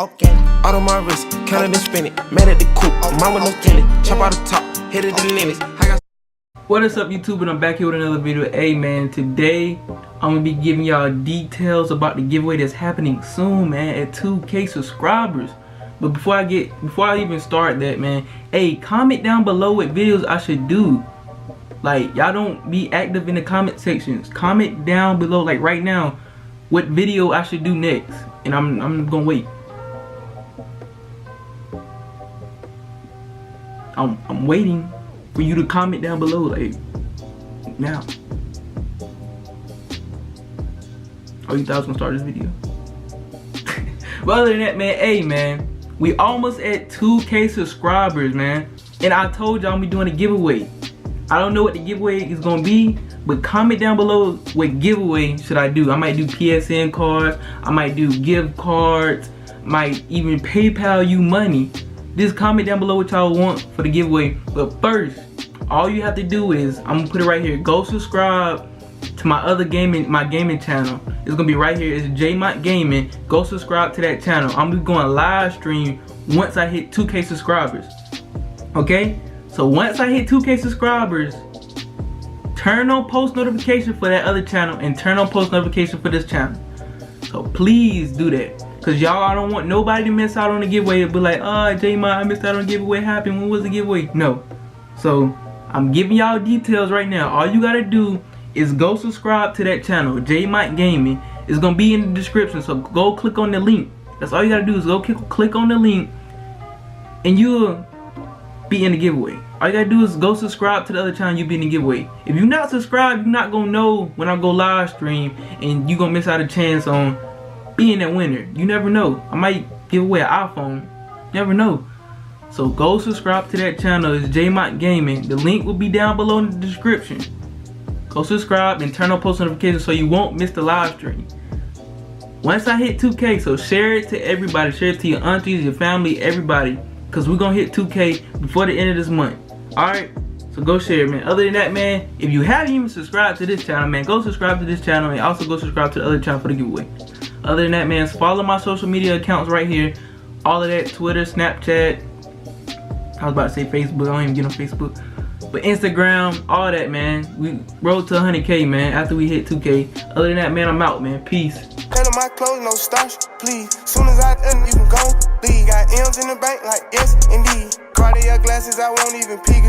Okay. Out of my wrist, counted and spin it. Mad at the coupe, mine with no feeling. Chop out the top, hit it the limits. What is up, YouTube? And I'm back here with another video. Hey man, today I'm gonna be giving y'all details about the giveaway that's happening soon, man, at 2K subscribers. But before I even start that, man, hey, comment down below what videos I should do. Like, y'all don't be active in the comment sections. Comment down below, like right now, what video I should do next, and I'm gonna wait. I'm waiting for you to comment down below, like now. Oh, you thought I was gonna start this video? But other than that, man, hey man, we almost at 2K subscribers, man, and I told y'all I'm doing a giveaway. I don't know what the giveaway is gonna be, but comment down below what giveaway should I do. I might do PSN cards, I might do gift cards, might even PayPal you money. Just comment down below what y'all want for the giveaway. But first, all you have to do is, I'm gonna put it right here, go subscribe to my other gaming channel. It's gonna be right here. It's JMont Gaming. Go subscribe to that channel. I'm gonna be going live stream once I hit 2K subscribers. Okay? So once I hit 2K subscribers, turn on post notification for that other channel and turn on post notification for this channel. So please do that. Cause y'all, I don't want nobody to miss out on the giveaway and be like, oh, JMont, I missed out on the giveaway. Happened. When was the giveaway? No. So I'm giving y'all details right now. All you gotta do is go subscribe to that channel, JMont Gaming. It's gonna be in the description, so go click on the link. That's all you gotta do is go click on the link, and you'll be in the giveaway. All you gotta do is go subscribe to the other channel, you'll be in the giveaway. If you're not subscribed, you're not gonna know when I go live stream, and you're gonna miss out a chance on being that winner. You never know. I might give away an iPhone. Never know. So go subscribe to that channel. It's JMont Gaming. The link will be down below in the description. Go subscribe and turn on post notifications so you won't miss the live stream. Once I hit 2K, so share it to everybody. Share it to your aunties, your family, everybody. Because we're going to hit 2K before the end of this month. Alright? So go share, man. Other than that, man, if you haven't even subscribed to this channel, man, go subscribe to this channel and also go subscribe to the other channel for the giveaway. Other than that, man, follow my social media accounts right here. All of that, Twitter, Snapchat. I was about to say Facebook. I don't even get on Facebook. But Instagram, all that, man. We rolled to 100K, man, after we hit 2K. Other than that, man, I'm out, man. Peace. My clothes, no starch, please. Soon as I done, you can go leave. Got M's in the bank, like yes, indeed. Cartier glasses, I won't even peek.